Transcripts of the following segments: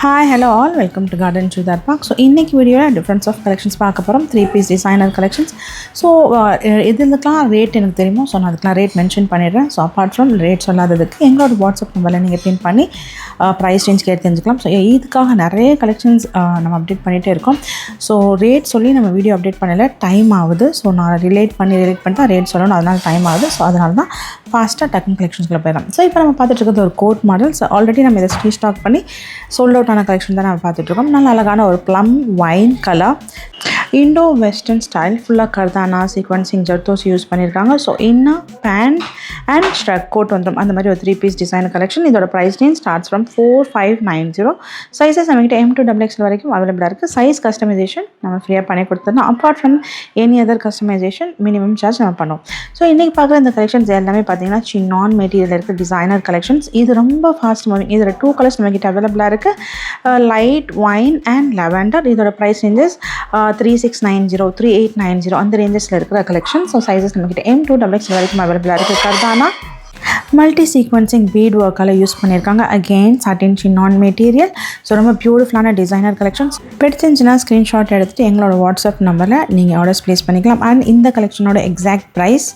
Hi, hello all. Welcome to Garden Chudar Park. So, இன்னைக்கு வீடியோவில் difference of collections பார்க்க போகிறோம். 3-piece designer collections. ஸோ இதுக்கெலாம் rate எனக்கு தெரியுமோ, ஸோ நான் அதுக்கெலாம் ரேட் மென்ஷன் பண்ணிடுறேன். ஸோ அப்பார்ட் ஃப்ரம் ரேட் சொல்லாததுக்கு எங்களோட வாட்ஸ்அப் நம்பரில் நீங்கள் பின் பண்ணி ப்ரைஸ் ரேஞ்ச் கேட்டு தெரிஞ்சுக்கலாம். ஸோ இதுக்காக நிறைய கலெக்ஷன்ஸ் நம்ம அப்டேட் பண்ணிகிட்டே இருக்கோம். ஸோ ரேட் சொல்லி நம்ம வீடியோ அப்டேட் பண்ணல, டைம் ஆகுது. ஸோ நான் ரிலேட் பண்ணி தான் ரேட் சொல்லணும், அதனால் டைம் ஆகுது. ஸோ அதனால தான் ஃபாஸ்ட்டாக டக்குன்னு கலெக்ஷன்ஸ்குள்ளே போயிடலாம். ஸோ இப்போ நம்ம பார்த்துட்டு இருக்கிறது ஒரு கோட் மாடல்ஸ். ஆல்ரெடி நம்ம இதை ஸ்டாக் பண்ணி சோல்ட் அவுட் ஆன கலெக்ஷன் தான் நம்ம பார்த்துட்ருக்கோம். நல்ல அழகான ஒரு plum wine colour indo western style, ஃபுல்லாக கர்தானா சீக்வன்சிங் ஜர்தோஸ் யூஸ் பண்ணியிருக்காங்க. ஸோ இன்னும் பேண்ட் அண்ட் ஸ்ட்ரக் கோட் வந்துடும். அந்த மாதிரி ஒரு 3-piece டிசைன் கலெக்ஷன். இதோட price range starts from 4590. Sizes நம்மகிட்ட M2XX வரைக்கும் அவைலபிளாக இருக்குது. சைஸ் கஸ்டமைசேஷன் நம்ம ஃப்ரீயாக பண்ணி கொடுத்துருந்தோம். Apart from any other customisation minimum charge நம்ம பண்ணுவோம். ஸோ இன்றைக்கி பார்க்குற இந்த கலெக்ஷன்ஸ் எல்லாமே பார்த்தீங்கன்னா சின்னான் மெட்டீரியல் இருக்குது, டிசைனர் கலெக்ஷன்ஸ். இது ரொம்ப ஃபாஸ்ட் மூவிங். இதில் 2 கலர்ஸ் நம்மகிட்ட அவைலபிளாக இருக்குது, லைட் வைன் அண்ட் லெவண்டர். இதோட ப்ரைஸ் ரேஞ்சஸ் 3690, 3890 அந்த ரேஞ்சஸில் இருக்கிற கலெக்ஷன். ஸோ சைஸஸ் நம்மகிட்ட M2XX வரைக்கும் அவைலபிளாக இருக்குது. கர்தானா மல்டி சீக்வன்சிங் பீட் ஒர்க்கால் யூஸ் பண்ணியிருக்காங்க. அகெயின் சாட்டின் சின்னான் மெட்டீரியல். ஸோ ரொம்ப பியூட்டிஃபுல்லான டிசைனர் கலெக்ஷன்ஸ். பிடிச்சிருந்துச்சுன்னா ஸ்க்ரீன்ஷாட் எடுத்துகிட்டு எங்களோட வாட்ஸ்அப் நம்பரில் நீங்கள் ஆர்டர்ஸ் ப்ளேஸ் பண்ணிக்கலாம். அண்ட் இந்த கலெக்ஷனோட எக்ஸாக்ட் ப்ரைஸ்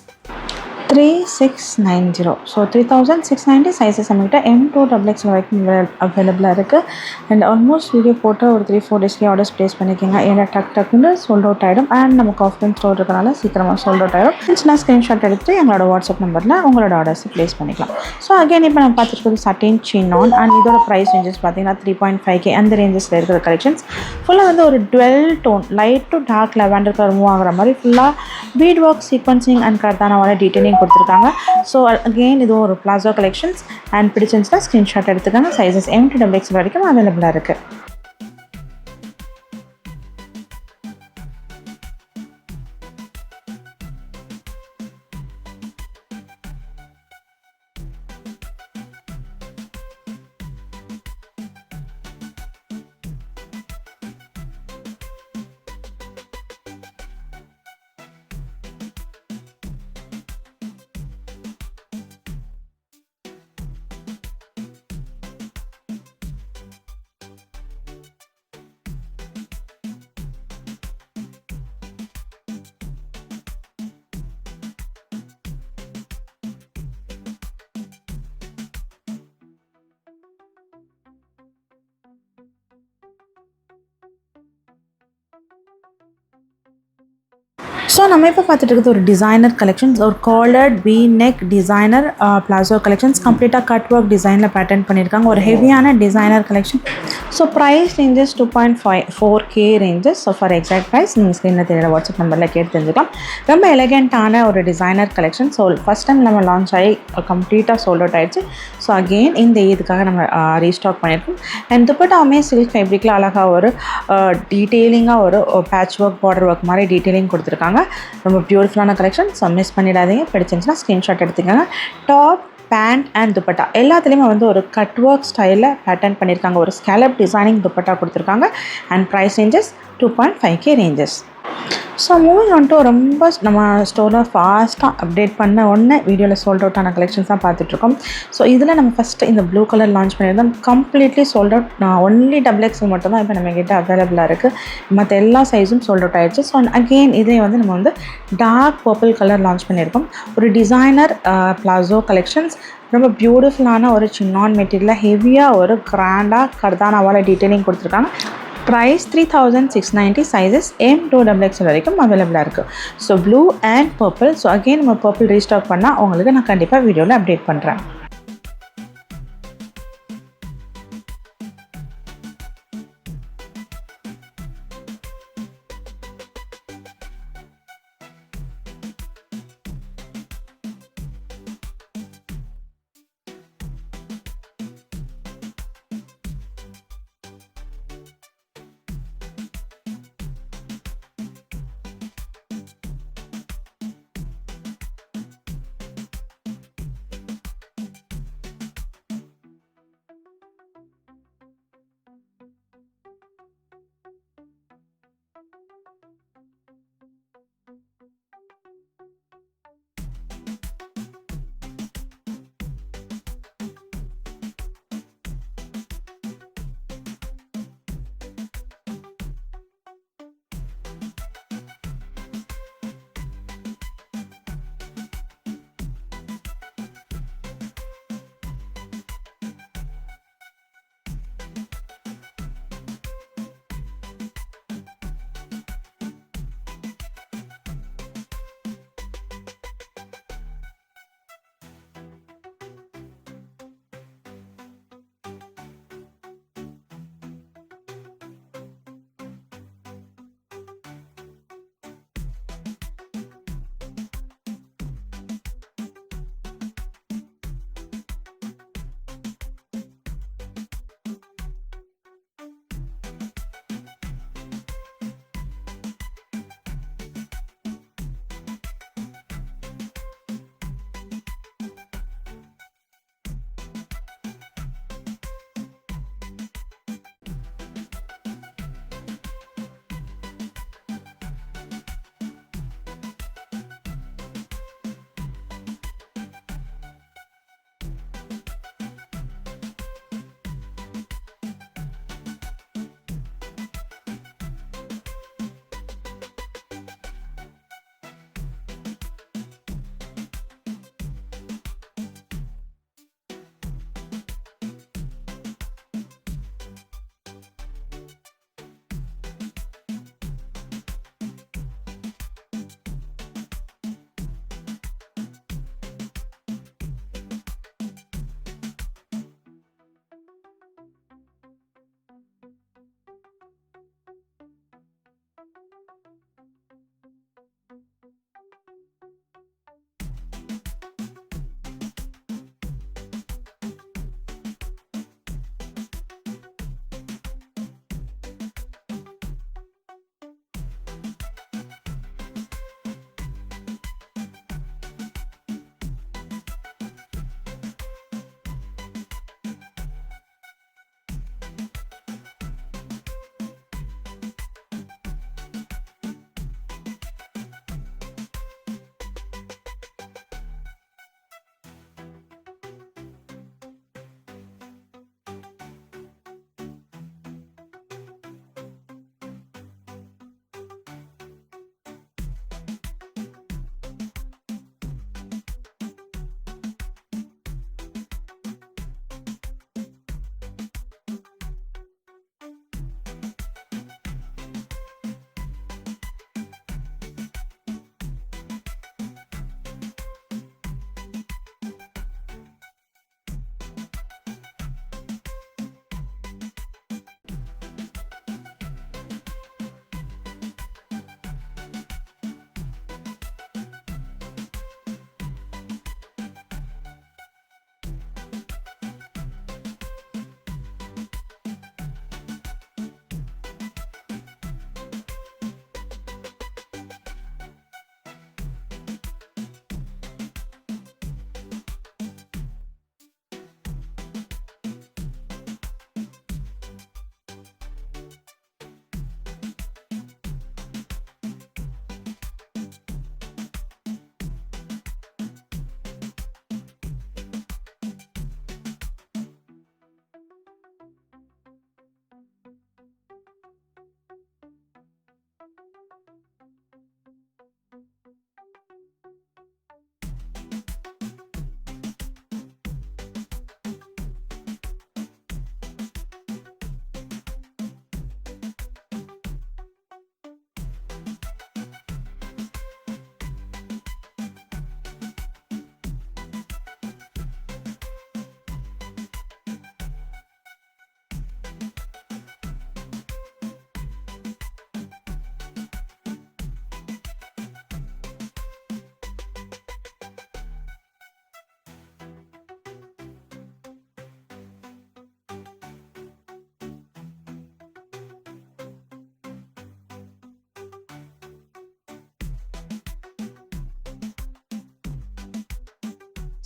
3690. ஸோ 3690. சைஸஸ் நம்மகிட்ட M2XX வரைக்கும் அவைலபிளாக இருக்குது. அண்ட் ஆல்மோஸ்ட் வீடியோ போட்டு ஒரு 3-4 டேஸ்லேயே ஆர்டர்ஸ் ப்ளேஸ் பண்ணிக்கோங்க. ஏன்னா டக்குன்னு சோல்ட் அவுட் ஆகிடும். அண்ட் நமக்கு ஆஃப்லைன் ஸ்டோர் இருக்கிறனால சீக்கிரமாக சோல்ட் அவுட் ஆகிடும். இருந்துச்சுன்னா ஸ்க்ரீன்ஷாட் எடுத்து எங்களோட வாட்ஸ்அப் நம்பரில் உங்களோட ஆர்டர்ஸ் ப்ளேஸ் பண்ணிக்கலாம். ஸோ அகைன் இப்போ நம்ம பார்த்துருக்கிறது சட்டின் சின்னான். அண்ட் இதோட ப்ரைஸ் ரேஞ்சஸ் பார்த்தீங்கன்னா 3.5K அந்த ரேஞ்சஸில் இருக்கிற கலெக்ஷன்ஸ். ஃபுல்லாக வந்து ஒரு 12 tone light to dark lavender colour move ஆகிற மாதிரி ஃபுல்லாக பீட் ஒர்க் சீக்வன்சிங் அண்ட் கர்தானாவோட டீட்டெயிலிங் கொடுத்துருக்காங்க. ஸோ அகெயின் இது ஒரு பிளாசோ கலெக்ஷன்ஸ். அண்ட் பிடிச்சிருந்துச்சுன்னா ஸ்க்ரீன்ஷாட் எடுத்துக்காங்க. சைஸஸ் M2XX வரைக்கும் அவைலபிளாக இருக்குது. ஸோ நம்ம இப்போ பார்த்துட்டு இருக்கிறது ஒரு டிசைனர் கலெக்ஷன்ஸ். ஒரு collared V neck designer palazzo collections. கம்ப்ளீட்டாக கட் ஒர்க் டிசைனில் பேட்டர்ன் பண்ணியிருக்காங்க. ஒரு ஹெவியான designer collection. So price ranges 2.4K ranges. So for exact price நீங்கள் ஸ்க்ரீனில் தெரியல வாட்ஸ்அப் நம்பரில் கேட்டு தெரிஞ்சுக்கலாம். ரொம்ப எலகெண்ட்டான ஒரு designer collection. So first time நம்ம லான்ச் ஆகி கம்ப்ளீட்டாக சோல்ட் அவுட் ஆகிடுச்சு. ஸோ அகெயின் இந்த இதுக்காக நம்ம ரீஸ்டாக் பண்ணியிருக்கோம். அண்ட் துப்பட்டாவுமே சில்க் ஃபேப்ரிக்கில் அழகாக ஒரு டீட்டெயிலிங்காக ஒரு பேட்ச் ஒர்க் பார்டர் ஒர்க் மாதிரி டீட்டெயிலிங் கொடுத்துருக்காங்க. ரொம்ப பியூட்டிஃபுல்லான கலெக்ஷன். ஸோ மிஸ் பண்ணிடாதீங்க. பிடிச்சிருந்துச்சுன்னா ஸ்க்ரீன்ஷாட் எடுத்துக்கோங்க. டாப் பேண்ட் அண்ட் துப்பட்டா எல்லாத்துலேயுமே வந்து ஒரு கட் ஒர்க் ஸ்டைலில் பேட்டர்ன் பண்ணியிருக்காங்க. ஒரு ஸ்கேலப் டிசைனிங் துப்பட்டா கொடுத்துருக்காங்க. And price ranges 2.5K ranges. So moving வந்துட்டு ரொம்ப நம்ம ஸ்டோரில் ஃபாஸ்ட்டாக அப்டேட் பண்ண உடனே வீடியோவில் சோல்ட் அவுட் ஆன கலெக்ஷன்ஸ் தான் பார்த்துட்ருக்கோம். ஸோ இதில் நம்ம ஃபஸ்ட்டு இந்த ப்ளூ கலர் லான்ச் பண்ணியிருந்தோம். Completely sold out. Only XXL மட்டும் தான் இப்போ நம்ம கிட்ட அவைலபிளாக இருக்குது. மற்ற எல்லா சைஸும் சோல்ட் அவுட் ஆகிடுச்சு. ஸோ அகெயின் இதே வந்து நம்ம வந்து டார்க் பர்பிள் கலர் லான்ச் பண்ணியிருக்கோம். ஒரு டிசைனர் பிளாசோ கலெக்ஷன்ஸ். ரொம்ப பியூட்டிஃபுல்லான ஒரு சின்னான் மெட்டீரியலில் ஹெவியாக ஒரு கிராண்டாக கர்தானாவால் டீட்டெயிலிங் கொடுத்துருக்காங்க. ப்ரைஸ் 3690. சைஸஸ் M2XX வரைக்கும் அவைலபிளாக இருக்குது. So blue and purple. So again நம்ம பர்பிள் ரீஸ்டாக் பண்ணால் உங்களுக்கு நான் கண்டிப்பாக வீடியோவில் அப்டேட் பண்ணுறேன்.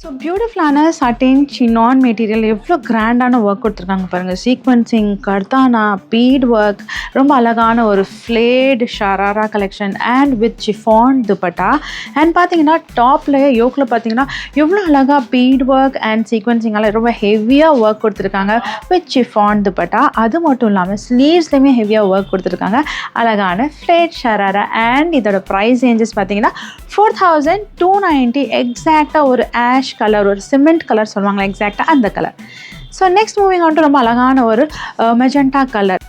ஸோ பியூட்டிஃபுல்லான சட்டின் சினான் மெட்டீரியல் எவ்வளோ கிராண்டான ஒர்க் கொடுத்துருக்காங்க பாருங்கள். சீக்வன்சிங், கர்தானா, பீட் ஒர்க், ரொம்ப அழகான ஒரு flat sharara collection and with chiffon dupatta. And பார்த்தீங்கன்னா டாப்பில் யோக்கில் பார்த்தீங்கன்னா எவ்வளோ அழகாக பீட் ஒர்க் அண்ட் சீக்வன்சிங்கால் ரொம்ப ஹெவியாக ஒர்க் கொடுத்துருக்காங்க வித் சிஃபான் துப்பட்டா. அது மட்டும் இல்லாமல் ஸ்லீவ்ஸ்லேயுமே ஹெவியாக ஒர்க் கொடுத்துருக்காங்க, அழகான ஃப்ளேட் ஷராரா. அண்ட் இதோட ப்ரைஸ் ரேஞ்சஸ் பார்த்தீங்கன்னா 4290. எக்ஸாக்டாக ஒரு ஆஷ் கலர், ஒரு சிமெண்ட் கலர் சொல்லுவாங்களா, எக்ஸாக்டாக அந்த colour. So next moving on to ரொம்ப அழகான ஒரு மெஜெண்டா கலர்.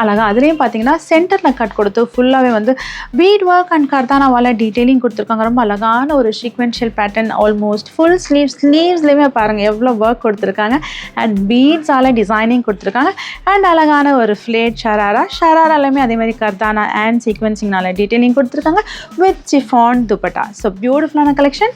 அழகாக அதுலேயும் பார்த்தீங்கன்னா சென்டரில் கட் கொடுத்து ஃபுல்லாகவே வந்து பீட் ஒர்க் அண்ட் கர்தானாவால் டீட்டெயிலிங் கொடுத்துருக்காங்க. ரொம்ப அழகான ஒரு சீக்வென்ஷியல் பேட்டர்ன், ஆல்மோஸ்ட் ஃபுல் ஸ்லீவ்ஸ்லேயுமே பாருங்கள் எவ்வளோ ஒர்க் கொடுத்துருக்காங்க அண்ட் பீட்ஸால் டிசைனிங் கொடுத்துருக்காங்க. அண்ட் அழகான ஒரு ஃப்ளேட் ஷராராலையுமே அதே மாதிரி கர்தானா அண்ட் சீக்வென்சிங்னால டீட்டெயிலிங் கொடுத்துருக்காங்க வித் சிஃபான் துப்பட்டா. ஸோ பியூட்டிஃபுல்லான கலெக்ஷன்.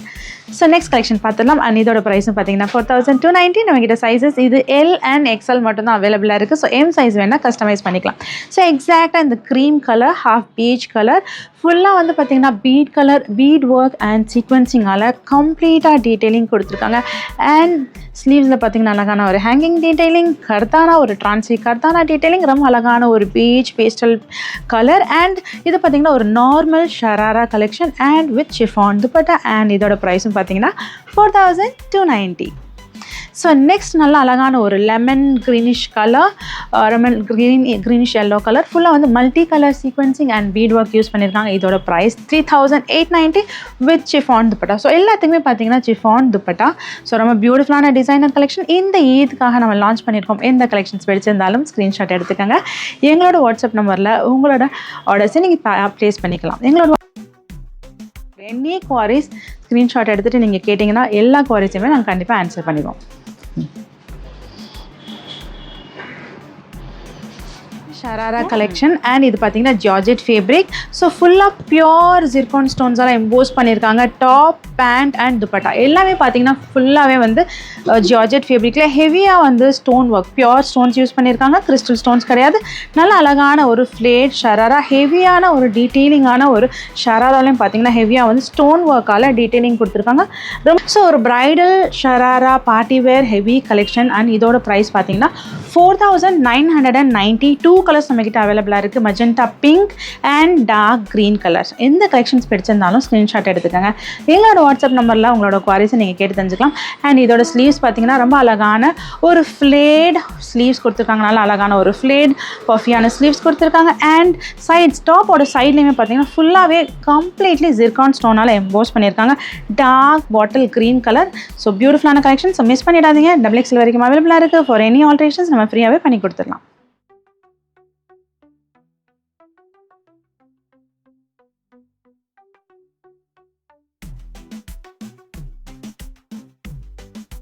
ஸோ நெக்ஸ்ட் கலெக்ஷன் பார்த்துடலாம். அண்ட் இதோட ப்ரைஸும் பார்த்தீங்கன்னா 4290. நம்மகிட்ட சைஸஸ் இது எல் அண்ட் எக்ஸ்எல் மட்டும்தான் அவைலபிளாக இருக்குது. ஸோ எம் சைஸ் வேணால் கஸ்டமைஸ் பண்ணிக்கலாம். ஸோ எக்ஸாக்டாக இந்த cream colour, half peach colour, ஃபுல்லாக வந்து பார்த்திங்கன்னா பீட் ஒர்க் அண்ட் சீக்வன்சிங்கால் கம்ப்ளீட்டாக டீட்டெயிலிங் கொடுத்துருக்காங்க. அண்ட் ஸ்லீவ்ஸில் பார்த்திங்கன்னா அழகான ஒரு ஹேங்கிங் டீட்டெயிலிங், கர்தானா ஒரு ட்ரான்சி கர்தானா டீட்டெயிலிங், ரொம்ப அழகான ஒரு பீச் பேஸ்டல் கலர். அண்ட் இது பார்த்திங்கன்னா ஒரு normal sharara collection and with chiffon dupatta. And இதோட ப்ரைஸும் பார்த்தீங்கன்னா 4290. ஸோ நெக்ஸ்ட் நல்ல அழகான ஒரு lemon greenish colour, greenish yellow colour, ஃபுல்லாக வந்து multi colour sequencing and bead work use பண்ணியிருக்காங்க. இதோட price 3890 with chiffon dupatta. So எல்லாத்துக்குமே பார்த்தீங்கன்னா சிஃபான் துப்பட்டா. ஸோ ரொம்ப பியூட்டிஃபுல்லான டிசைனர் கலெக்ஷன். இந்த ஈதுக்காக நம்ம லான்ச் பண்ணியிருக்கோம். எந்த கலெக்ஷன்ஸ் பிடிச்சிருந்தாலும் ஸ்க்ரீன்ஷாட் எடுத்துக்கோங்க. எங்களோட வாட்ஸ்அப் நம்பரில் உங்களோட ஆர்டர்ஸை நீங்கள் ப்ளேஸ் பண்ணிக்கலாம். எங்களோட எனி குவாரிஸ் ஸ்க்ரீன்ஷாட் எடுத்துகிட்டு நீங்கள் கேட்டிங்கன்னா எல்லா குவாரிஸுமே நாங்கள் கண்டிப்பாக ஆன்சர் பண்ணிடுவோம். ஷராரா கலெக்ஷன். அண்ட் இது பார்த்தீங்கன்னா ஜார்ஜெட் ஃபேப்ரிக். ஸோ ஃபுல்லாக பியோர் ஜிர்கான் ஸ்டோன்ஸால் எம்போஸ் பண்ணியிருக்காங்க. டாப், பேண்ட் அண்ட் துப்பட்டா எல்லாமே பார்த்தீங்கன்னா ஃபுல்லாகவே வந்து ஜார்ஜெட் ஃபேப்ரிக்கில் ஹெவியாக வந்து stone work, pure stones use பண்ணியிருக்காங்க, கிறிஸ்டல் ஸ்டோன்ஸ் கிடையாது. நல்ல அழகான ஒரு ஃப்ளேட் ஷராரா, ஹெவியான ஒரு டீட்டெயிலிங்கான ஒரு ஷராராலையும் பார்த்தீங்கன்னா ஹெவியாக வந்து ஸ்டோன் ஒர்க்கால் டீட்டெயிலிங் கொடுத்துருக்காங்க. ஸோ ஒரு bridal sharara party wear heavy collection. And இதோட ப்ரைஸ் பார்த்தீங்கன்னா 4990. 2 கலர்ஸ் நம்மக்கிட்ட அவைலபிளாக இருக்குது, magenta pink and dark green colours. எந்த கலெக்ஷன்ஸ் பிடிச்சிருந்தாலும் ஸ்க்ரீன்ஷாட் எடுத்துக்கோங்க. எங்களோட வாட்ஸ்அப் நம்பரில் உங்களோட குவாரிஸை நீங்கள் கேட்டு தெரிஞ்சுக்கலாம். அண்ட் இதோட ஸ்லீவ்ஸ் பார்த்தீங்கன்னா ரொம்ப அழகான ஒரு ஃப்ளேட் ஸ்லீவ்ஸ் கொடுத்துருக்காங்க. நல்ல அழகான ஒரு ஃப்ளேட் பஃபியான ஸ்லீவ்ஸ் கொடுத்துருக்காங்க. அண்ட் சைட்ஸ், டாப்போட சைட்லேயுமே பார்த்தீங்கன்னா ஃபுல்லாகவே கம்ப்ளீட்லி ஜிர்கான் ஸ்டோனால் எம்போஸ் பண்ணியிருக்காங்க. Dark bottle green colour. So பியூட்டிஃபுல்லான கலெக்ஷன். ஸோ மிஸ் பண்ணிடாதீங்க. XXL வரைக்கும் அவைலபிளாக இருக்குது. ஃபார் எனி ஆல்ட்ரேஷன்ஸ் நம்ம ஃப்ரீயாகவே பண்ணி கொடுத்துடலாம்.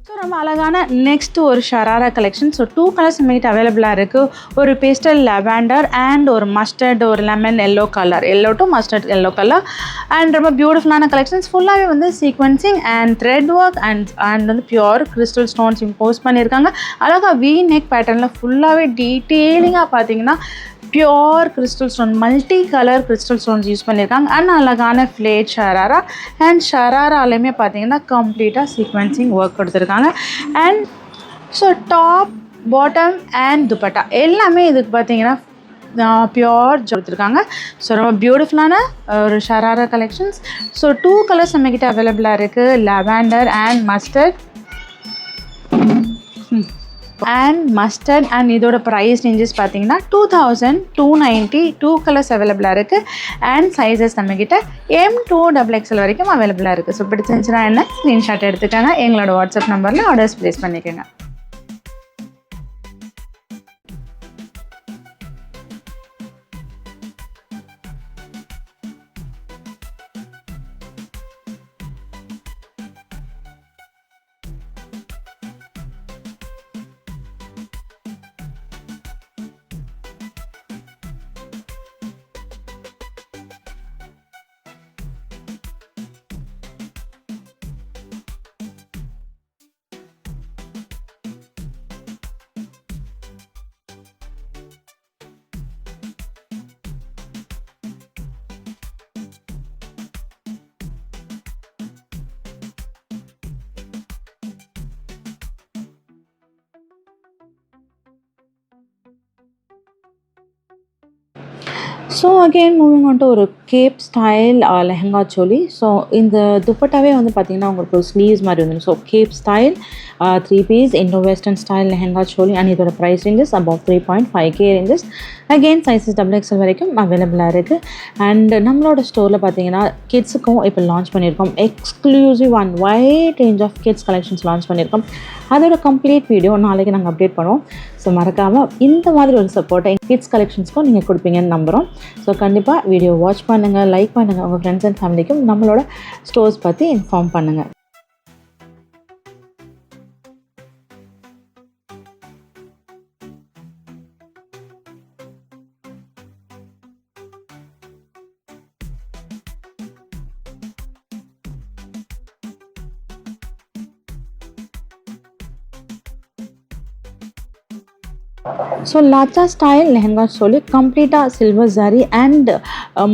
ஸோ ரொம்ப அழகான நெக்ஸ்ட் ஒரு ஷராரா கலெக்ஷன். ஸோ 2 கலர்ஸ் நம்மகிட்ட அவைலபிளாக இருக்குது. ஒரு பேஸ்டல் லெவண்டர் அண்ட் ஒரு மஸ்டர்ட், ஒரு lemon yellow colour, yellow to mustard yellow colour. And ரொம்ப பியூட்டிஃபுல்லான கலெக்ஷன்ஸ். ஃபுல்லாகவே வந்து sequencing and thread work and வந்து பியூர் கிறிஸ்டல் ஸ்டோன்ஸ் இம்போஸ் பண்ணியிருக்காங்க. அழகாக வி நெக் பேட்டர்னில் ஃபுல்லாகவே டீட்டெயிலிங்காக பார்த்தீங்கன்னா pure crystal stone, multi colour crystal stones use பண்ணியிருக்காங்க. அண்ட் அழகான ஃப்ளேட் ஷராரா. அண்ட் ஷராராலையுமே பார்த்தீங்கன்னா கம்ப்ளீட்டாக சீக்வன்சிங் ஒர்க் கொடுத்துருக்காங்க. And so top, bottom and dupatta எல்லாமே இதுக்கு பார்த்தீங்கன்னா பியோர் கொடுத்துருக்காங்க. ஸோ ரொம்ப பியூட்டிஃபுல்லான ஒரு ஷராரா கலெக்ஷன்ஸ். ஸோ 2 கலர்ஸ் நம்மக்கிட்ட அவைலபிளாக இருக்குது, லெவண்டர் அண்ட் மஸ்டர்ட் அண்ட் இதோட ப்ரைஸ் ரேஞ்சஸ் பார்த்தீங்கன்னா 2290. 2 கலர்ஸ் அவைலபிளாக இருக்குது. அண்ட் சைஸஸ் நம்மக்கிட்ட M2XXL வரைக்கும் அவைலபிளாக இருக்குது. ஸோ பிடிச்சிருந்துச்சுன்னா என்ன ஸ்க்ரீன்ஷாட் எடுத்துக்கோங்க. எங்களோட வாட்ஸ்அப் நம்பரில் ஆர்டர்ஸ் ப்ளேஸ் பண்ணிக்கோங்க. So again moving on to ஒரு cape style lehenga choli. So இந்த துப்பட்டாவே வந்து பார்த்திங்கன்னா உங்களுக்கு ஒரு ஸ்லீவ்ஸ் மாதிரி வந்துடும். So cape style 3 piece Indo western style lehenga choli and இதோட price ranges about 3.5K ranges. Again sizes XXL வரைக்கும் அவைலபிளாக இருக்குது. அண்ட் நம்மளோட ஸ்டோரில் பார்த்தீங்கன்னா கிட்ஸுக்கும் இப்போ லான்ச் பண்ணியிருக்கோம் exclusive and wide range of kids collections launch பண்ணியிருக்கோம். அதோட கம்ப்ளீட் வீடியோ நாளைக்கு நாங்கள் அப்டேட் பண்ணுவோம். ஸோ மறக்காமல் இந்த மாதிரி ஒரு சப்போர்ட்டை கிட்ஸ் கலெக்ஷன்ஸ்க்கும் நீங்கள் கொடுப்பீங்கன்னு நம்புகிறோம். ஸோ கண்டிப்பாக வீடியோ வாட்ச் பண்ணுங்கள், லைக் பண்ணுங்கள், உங்கள் ஃப்ரெண்ட்ஸ் அண்ட் ஃபேமிலிக்கும் நம்மளோட ஸ்டோர்ஸ் பற்றி இன்ஃபார்ம் பண்ணுங்கள். ஸோ லாச்சா ஸ்டைல் லெஹங்கா சொல்லி கம்ப்ளீட்டாக silver zari and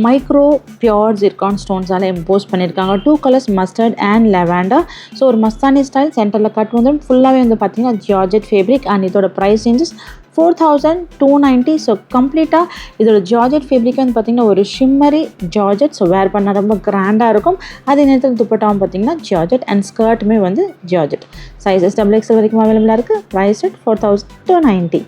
micro pure zircon ஸ்டோன்ஸால் இம்போஸ் பண்ணியிருக்காங்க. 2 colours mustard and lavender. So ஒரு மஸ்தானி ஸ்டைல் சென்டரில் கட் வந்து ஃபுல்லாகவே வந்து பார்த்திங்கன்னா ஜார்ஜெட் ஃபேப்ரிக் அண்ட் இதோட ப்ரைஸ் ரேஞ்சஸ் 4,290. ஸோ கம்ப்ளீட்டாக இதோட ஜார்ஜெட் ஃபேப்ரிக் வந்து பார்த்திங்கன்னா ஒரு ஷிம்மரி ஜார்ஜெட். ஸோ வேர் பண்ணால் ரொம்ப கிராண்டாக இருக்கும். அதே நேரத்தில் துப்பட்டாவும் பார்த்திங்கன்னா ஜார்ஜெட் அண்ட் ஸ்கர்ட்டுமே வந்து ஜார்ஜெட். சைஸஸ் XXL வரைக்கும் அவைலபிளாக இருக்குது. Price rate 4,290.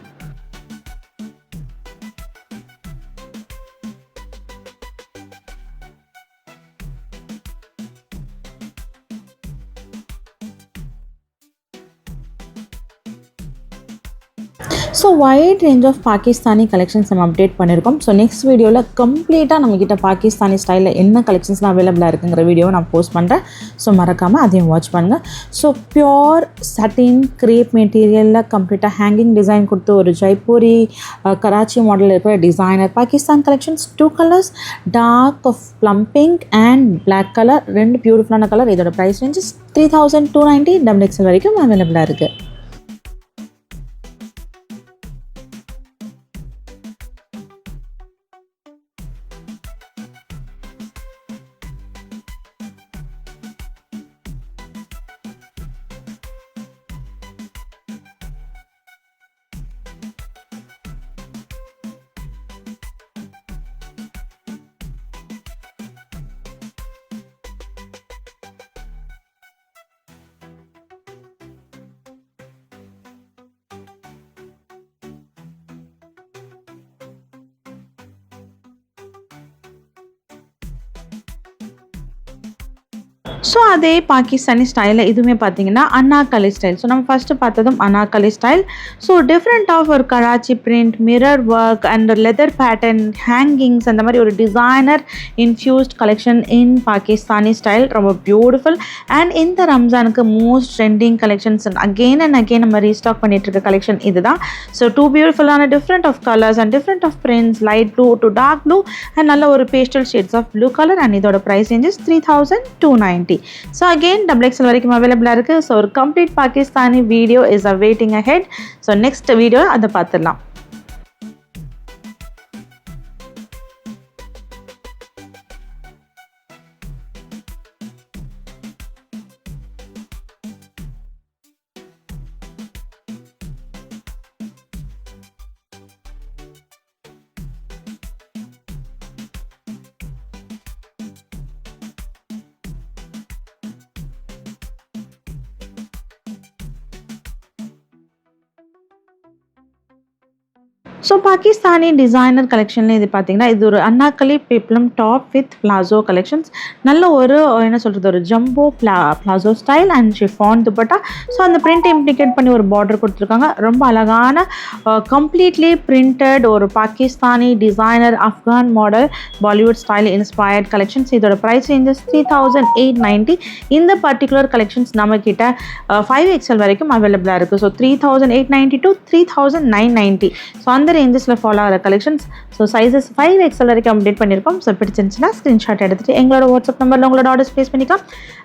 So wide range of Pakistani collections நம்ம அப்டேட் பண்ணியிருக்கோம். ஸோ நெக்ஸ்ட் வீடியோவில் கம்ப்ளீட்டாக நம்மக்கிட்ட பாகிஸ்தானி ஸ்டைலில் என்ன கலெக்ஷன்ஸ்லாம் அவைலபிளாக இருக்குங்கிற வீடியோவை நான் போஸ்ட் பண்ணுறேன். ஸோ மறக்காமல் அதையும் வாட்ச் பண்ணுங்கள். ஸோ பியோர் சட்டின் கிரேப் மெட்டீரியலில் கம்ப்ளீட்டாக ஹேங்கிங் டிசைன் கொடுத்து ஒரு ஜெய்ப்பூரி கராச்சி மாடலில் இருக்கிற designer Pakistan collections. 2 colours dark of plum pink and black colour, 2 பியூட்டிஃபுல்லான கலர். இதோட ப்ரைஸ் ரேஞ்சஸ் 3,290 XXL வரைக்கும் அவைலபிளாக இருக்குது. ஸோ அதே பாகிஸ்தானி ஸ்டைலில் இதுவுமே பார்த்தீங்கன்னா அனார்கலி ஸ்டைல். ஸோ நம்ம ஃபஸ்ட்டு பார்த்ததும் Anarkali style. So different of ஒரு Karachi print, mirror work and leather pattern, hangings, அந்த மாதிரி ஒரு designer infused collection in Pakistani style. ரொம்ப பியூட்டிஃபுல். அண்ட் இந்த ரம்ஜானுக்கு most trending collections again and again நம்ம ரீஸ்டாக் பண்ணிட்டு இருக்க கலெக்ஷன் இதுதான். ஸோ 2 பியூட்டிஃபுல்லான different of colours and different of prints, light blue to dark blue and நல்ல ஒரு pastel shades of blue colour. And இதோட price ranges 3,290. So again XXL வரைக்கும் அவைலபிளாக இருக்குது. ஸோ ஒரு complete Pakistani video is awaiting ahead. So next video அதை பார்த்துடலாம். So Pakistani designer கலெக்ஷனில் இது பார்த்தீங்கன்னா இது ஒரு Anarkali peplum top with palazzo collections. நல்ல ஒரு என்ன சொல்கிறது, ஒரு jumbo palazzo style and chiffon dupatta. So அந்த பிரிண்ட்டை இம்ப்ளிகேட் பண்ணி ஒரு பார்டர் கொடுத்துருக்காங்க. ரொம்ப அழகான கம்ப்ளீட்லி பிரிண்டட் ஒரு Pakistani designer Afghan model Bollywood style inspired collections. இதோட ப்ரைஸ் ரேஞ்சஸ் 3,890. இந்த பர்டிகுலர் கலெக்ஷன்ஸ் நம்மக்கிட்ட 5XL வரைக்கும் அவைலபிளாக இருக்குது. So 3,890 to 3,990. ஸோ அந்த ரேஞ்சஸில் ஃபாலோ ஆகிற கலெக்ஷன்ஸ். ஸோ சைஸஸ் 5XL வரைக்கும் அப்டேட் பண்ணியிருக்கோம். ஸோ பிடிச்சிருந்துச்சுன்னா ஸ்க்ரீன்ஷாட் எடுத்துகிட்டு எங்களோட வாட்ஸ்அப் நம்பரில் உங்களோட ஆர்டர்ஸ் ப்ளேஸ் பண்ணிக்கலாம்.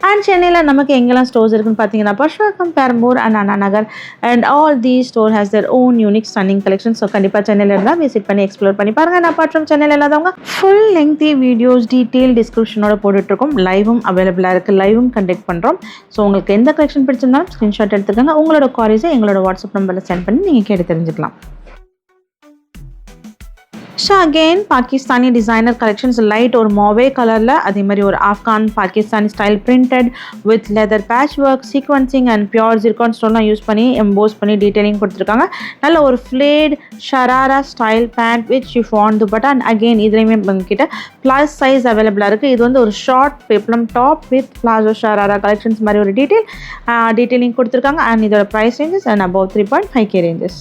அண்ட் சென்னையில் நமக்கு எங்கெல்லாம் ஸ்டோர்ஸ் இருக்குன்னு பார்த்தீங்கன்னா Purasawalkam, Perambur and Anna Nagar. And all the store has their own unique stunning collection. So கண்டிப்பாக சென்னையில் இருந்தால் விசிட் பண்ணி எக்ஸ்ப்ளோர் பண்ணி பாருங்கள். அண்ட் அப்பார்ட் ஃப்ரம் சென்னையில் இல்லாதவங்க ஃபுல் லெங்தி வீடியோஸ் டீட்டெயில் டிஸ்கிரிப்ஷனோட போட்டுட்ருக்கோம். லைவும் அவைலபிளாக இருக்குது, லைவும் கண்டக்ட் பண்ணுறோம். ஸோ உங்களுக்கு எந்த கலெக்ஷன் பிடிச்சிருந்தாலும் ஸ்க்ரீன்ஷாட் எடுத்துக்கோங்க. உங்களோட குவாரிஸை எங்களோட வாட்ஸ்அப் நம்பரில் சென்ட் பண்ணி நீங்கள் கேட்டு தெரிஞ்சுக்கலாம். Next again Pakistani designer collections light ஒரு மாவே கலரில் அதே மாதிரி ஒரு Afghan Pakistani style printed with leather patch work sequencing and pure zircon ஸ்டோன்லாம் யூஸ் பண்ணி எம்போஸ் பண்ணி டீட்டெயிலிங் கொடுத்துருக்காங்க. நல்ல ஒரு flat sharara style pant with chiffon dupatta and again இதுலேயுமே உங்ககிட்ட ப்ளஸ் சைஸ் அவைலபிளாக இருக்குது. இது வந்து ஒரு short peplum top with palazzo sharara collections மாதிரி ஒரு டீட்டெயிலிங் கொடுத்துருக்காங்க. அண்ட் இதோட price ranges and above 3.5K ranges.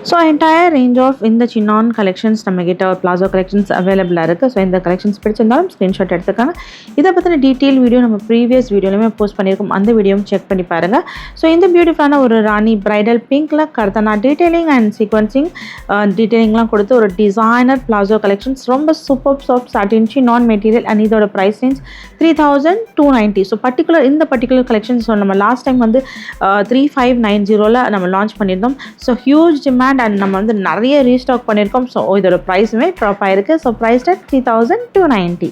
So entire range of இந்த சின்னான் கலெக்ஷன்ஸ் நம்மக்கிட்ட ஒரு பிளாசோ கலெக்ஷன்ஸ் அவைலபிளாக இருக்குது. ஸோ இந்த கலெக்ஷன்ஸ் பிடிச்சிருந்தாலும் ஸ்க்ரீன்ஷாட் எடுத்துக்காங்க. இதை பற்றின டீட்டெயில் வீடியோ நம்ம ப்ரீவியஸ் வீடியோலையுமே போஸ்ட் பண்ணியிருக்கோம். அந்த வீடியோவும் செக் பண்ணி பாருங்கள். ஸோ இந்த பியூட்டிஃபுல்லான ஒரு ராணி பிரைடல் பிங்க்கில் கர்த்தனா டீட்டெயிலிங் அண்ட் சீக்வன்சிங் டீட்டெயிலிங்லாம் கொடுத்து ஒரு டிசைனர் பிளாசோ கலெக்ஷன்ஸ் ரொம்ப super soft satin Chinnan material and இதோட ப்ரைஸ் ரேஞ்ச் 3,290. ஸோ இந்த பர்டிகுலர் கலெக்ஷன்ஸ் நம்ம லாஸ்ட் டைம் வந்து 3590 நம்ம லான்ச் பண்ணியிருந்தோம். ஸோ ஹியூஜ் டிமாண்ட் அண்ட் நம்ம வந்து நிறைய ரீஸ்டாக் பண்ணியிருக்கோம். ஸோ இதோட ப்ரைஸுமே ட்ராப் ஆயிருக்கு. So price at 3,290.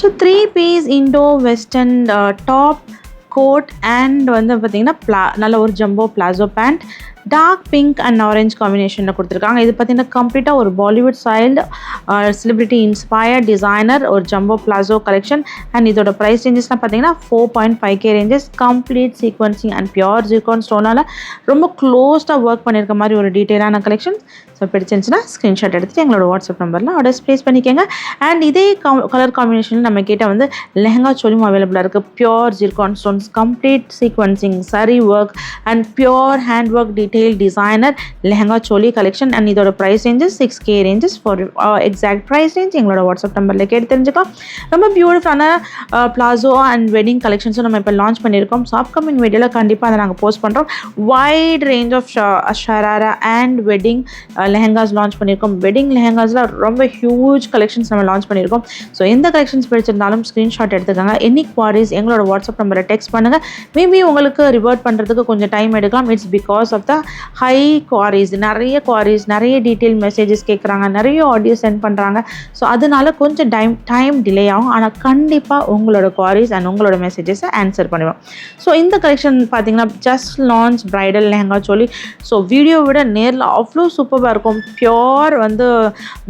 So 3-piece Indo western top coat and வந்து பார்த்திங்கன்னா நல்ல ஒரு jumbo palazzo pant dark pink and orange காம்பினேஷனில் கொடுத்துருக்காங்க. இது பார்த்திங்கன்னா கம்ப்ளீட்டாக ஒரு Bollywood styled celebrity inspired designer ஒரு ஜம்போ பிளாசோ கலெக்ஷன். அண்ட் இதோட ப்ரைஸ் ரேஞ்சஸ்லாம் பார்த்திங்கன்னா 4.5K ranges. Complete sequencing and pure zircon ஸ்டோனால் ரொம்ப க்ளோஸ்டாக ஒர்க் பண்ணியிருக்க மாதிரி ஒரு டீட்டெயிலான கலெக்ஷன். ஸோ பிடிச்சிருந்துச்சுன்னா ஸ்க்ரீன்ஷாட் எடுத்துகிட்டு எங்களோட வாட்ஸ்அப் நம்பரில் ஆர்டர்ஸ் ப்ளேஸ் பண்ணிக்கோங்க. அண்ட் இதே கலர் காம்பினேஷனில் நம்ம கிட்ட வந்து லெஹங்கா சோலியும் அவைலபிளாக இருக்குது. Pure zircon stones complete sequencing சரி work and pure hand work detail designer lehenga choli collection. And இதோட price ranges 6K ranges. For exact price range எங்களோட வாட்ஸ்அப் நம்பரில் கேட்டு தெரிஞ்சுக்கலாம். ரொம்ப பியூட்டிஃபுல்லான பிளாசோ அண்ட் வெட்டிங் கலெக்ஷன்ஸும் நம்ம இப்போ லான்ச் பண்ணியிருக்கோம். ஸோ அப்கமிங் வீடியோவில் கண்டிப்பாக அதை நாங்கள் போஸ்ட் பண்ணுறோம். Wide range of sharara and wedding lehengas launch பண்ணியிருக்கோம். வெட்டிங் லெஹங்காஸில் ரொம்ப ஹியூஜ் கலெக்ஷன்ஸ் நம்ம லான்ச் பண்ணியிருக்கோம். ஸோ எந்த கலெக்ஷன்ஸ் பிடிச்சிருந்தாலும் ஸ்க்ரீன்ஷாட் எடுத்துக்காங்க. எனி குவாரிஸ் எங்களோட வாட்ஸ்அப் நம்பரை டெக்ஸ்ட் பண்ணுங்கள். மேபி உங்களுக்கு ரிவர்ட் பண்ணுறதுக்கு கொஞ்சம் டைம் எடுக்கலாம். It's because of the high queries, நிறைய டீட்டெயில் மெசேஜஸ் கேட்குறாங்க, நிறைய ஆடியோ சென்ட் பண்ணுறாங்க. ஸோ அதனால கொஞ்சம் டைம் டிலே ஆகும். ஆனால் கண்டிப்பாக உங்களோட குவாரிஸ் அண்ட் உங்களோட மெசேஜஸை ஆன்சர் பண்ணுவோம். ஸோ இந்த கலெக்ஷன் பார்த்தீங்கன்னா ஜஸ்ட் லான்ச் பிரைடல் லெஹங்கா சொல்லி. ஸோ வீடியோ விட நேரில் அவ்வளோ சூப்பராக இருக்கும். பியோர் வந்து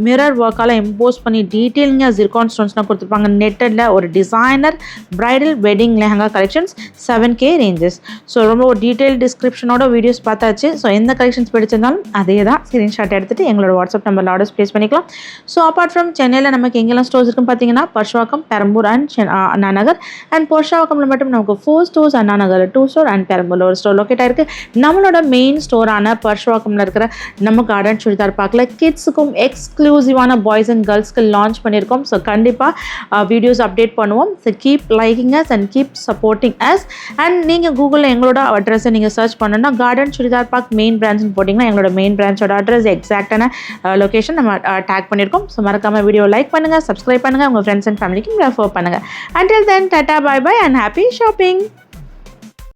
மிரர் ஒர்க்கால் எம்போஸ் பண்ணி டீட்டெயிலிங்காக ஜிர்கான் ஸ்டோன்ஸ்லாம் கொடுத்துருப்பாங்க. நெட்டடில் ஒரு designer bridal wedding lehenga collections 7K ranges. So ரொம்ப ஒரு டீட்டெயில் டிஸ்கிரிப்ஷனோட வீடியோஸ் பார்த்தாச்சு. ஸோ எந்த கலெக்ஷன்ஸ் பிடிச்சிருந்தாலும் அதே தான் ஸ்க்ரீன்ஷாட் எடுத்துகிட்டு எங்களோட வாட்ஸ்அப் நம்பரில் ஆர்டர்ஸ் ப்ளேஸ் பண்ணிக்கலாம். ஸோ அப்பார்ட் ஃப்ரம் சென்னையில் நமக்கு எங்கெல்லாம் ஸ்டோர்ஸ் இருக்குன்னு பார்த்தீங்கன்னா பர்ஷ்வாக்கம், பெரம்பூர் அண்ட் அண்ணா நகர். அண்ட் பர்ஷ்வாக்கமில் மட்டும் நமக்கு 4 stores, Anna Nagar 2 store and பெரம்பூரில் ஒரு ஸ்டோர் லொக்கேட் ஆயிருக்கு. நம்மளோட மெயின் ஸ்டோரான பர்ஷ்வாக்கமில் இருக்கிற நம்ம கார்டன் சுடிதார் பார்க்கல கிட்ஸுக்கும் எக்ஸ்க்ளூசிவான பாய்ஸ் அண்ட் கேர்ள்ஸ்க்கு லான்ச் பண்ணியிருக்கோம். ஸோ கண்டிப்பாக வீடியோஸ் அப்டேட் பண்ணுவோம். So keep liking us and keep supporting us. And நீங்கள் கூகுளில் எங்களோட அட்ரஸை நீங்கள் சர்ச் பண்ணணும்னா கார்டன் சுடிதார் பார்க் மெயின் பிரான்ச்னு போட்டிங்கன்னா எங்களோட மெயின் பிரான்ச்சோட அட்ரஸ் எக்ஸாக்டான லொக்கேஷன் நம்ம டேக் பண்ணியிருக்கோம். ஸோ மறக்காமல் வீடியோ லைக் பண்ணுங்கள், சப்ஸ்கிரைப் பண்ணுங்கள், உங்கள் ஃப்ரெண்ட்ஸ் அண்ட் ஃபேமிலிக்கும் ரெஃபர் பண்ணுங்கள். Until then, tata, bye bye and happy shopping.